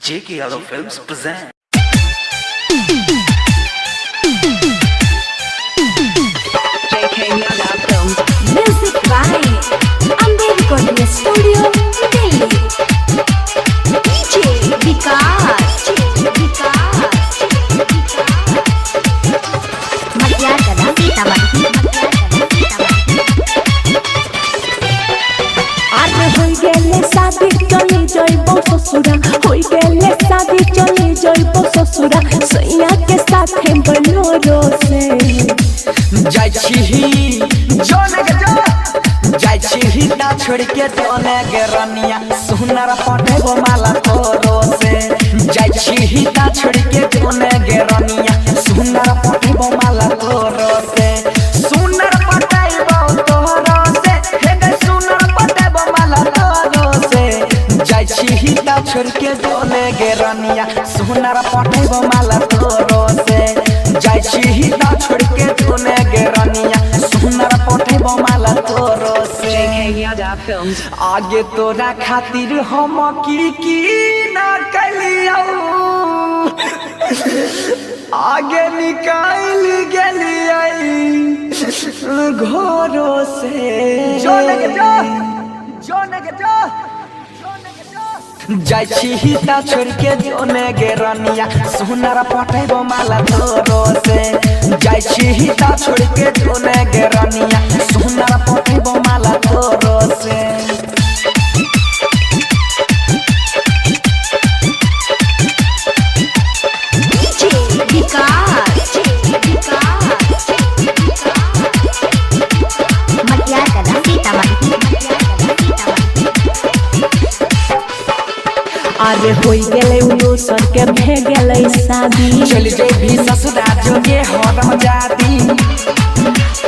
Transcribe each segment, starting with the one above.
J.K. Yadav Films present. J.K. Yadav Films. Music by Amber Recording Studio, Delhi. DJ Vikas. Matyar Kada Sitamarhi. হই গেলে শাদি চলে যাইব শ্বশুরা হই গেলে শাদি চলে যাইব শ্বশুরা সैया के साथे बनोरो से जाय छी जोने के जो जाय छी ना छोड़ के जोने के रनिया सुनर पटेबो माला तोरो से जाय छी ना छोड़ के जोने के रनिया सुनर पटेबो माला तोरो से सुनर पटेबो तोरो से हे सुनर पटेबो माला तोरो से जाय छी ना छोड़ के जोने के रनिया सुनर पटेबो माला तोरो से जाय छी ना छोड़ के जोने के रनिया सुनर पटेबो माला तोरो से J.K. Yadav Films. आगे तोरा खातिर हम की ना कलियो आगे निकाल गेलियै घरों से जोने के जो जाय छी ता छोड़ के जोने गे रनिया सुनर पटेबो माला तोरो से जाय छी ता छोड़ के जोने गे रनिया सुनर पटेबो माला तोरो से DJ Vikas. Matyar Kada Sitamarhi. आरे होई गेले उनो सर के भे गेले शादी चल जे भी ससुरा जोगे हरम जाती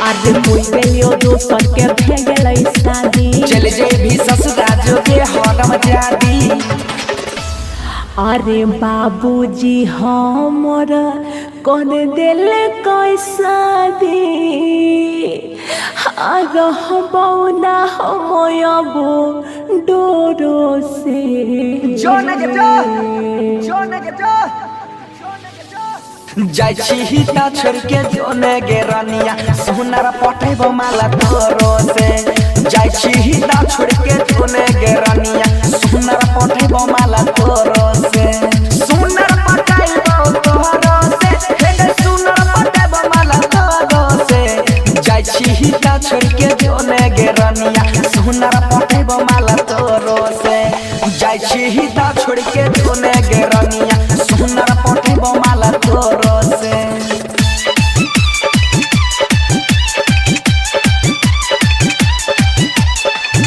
आरे होई गेले उनो सर के भे गेले शादी चल जे भी ससुरा जोगे हरम जाती अरे बाबूजी हमर कौन दिल कैसा दे रहबौ ना हमयबो डोरो से जोने के जो जाय छी ता छोड़ के जोने गे रनिया सुनर पटेबो माला तोरो से जाय छी ता छोड़ के जोने गे रनिया सुनर पटेबो माला तोरो से सुनर पटेबो तोरो से हे सुनर पटेबो माला तोरो से जाय छी ता छोड़ के जोने गे रनिया सुनर पटेबो माला तोरो से जाय छी ता छोड़ के जोने गे रनिया सुनर पटेबो माला तोरो से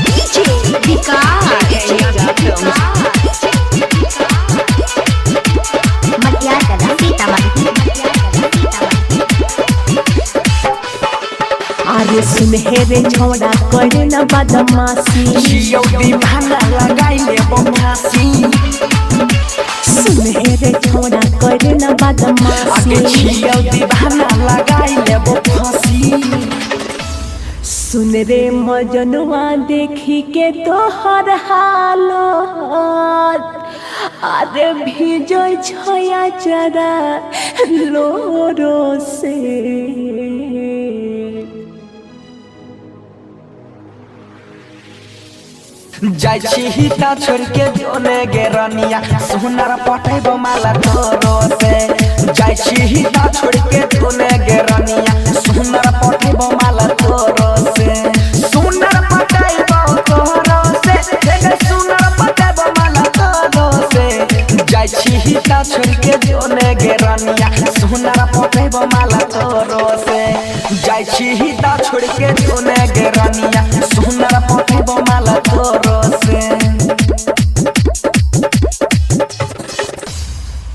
DJ Vikas. J.K. Yadav Films. Matyar Kada Sitamarhi. अरे सुनहेरे छोड़ा करे न बदमाशी जियो दीवाना लगाई ले बमासी सुनहेरे छोड़ा करे न बदमाशी आगे जियो दीवाना लगाई ले बमासी सुन रे मजनुआ देखी के तोहर हालत अरे भिजो छया चरा लोरो से जाय छी ता छोड़ के जोने गे रनिया सुनर पटेबो माला तोरो से जाय छी ता छोड़ के जोने गे रनिया सुनर पटेबो माला तोरो से सुनर पटेबो तोरो से हे सुनर पटेबो माला तोरो से जाय छी ता छोड़ के जोने गे रनिया सुनर पटेबो माला तोरो से जाय छी ता छोड़ के जोने गे रनिया सुनर पटेबो माला तोरो से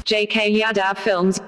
J.K. Yadav Films.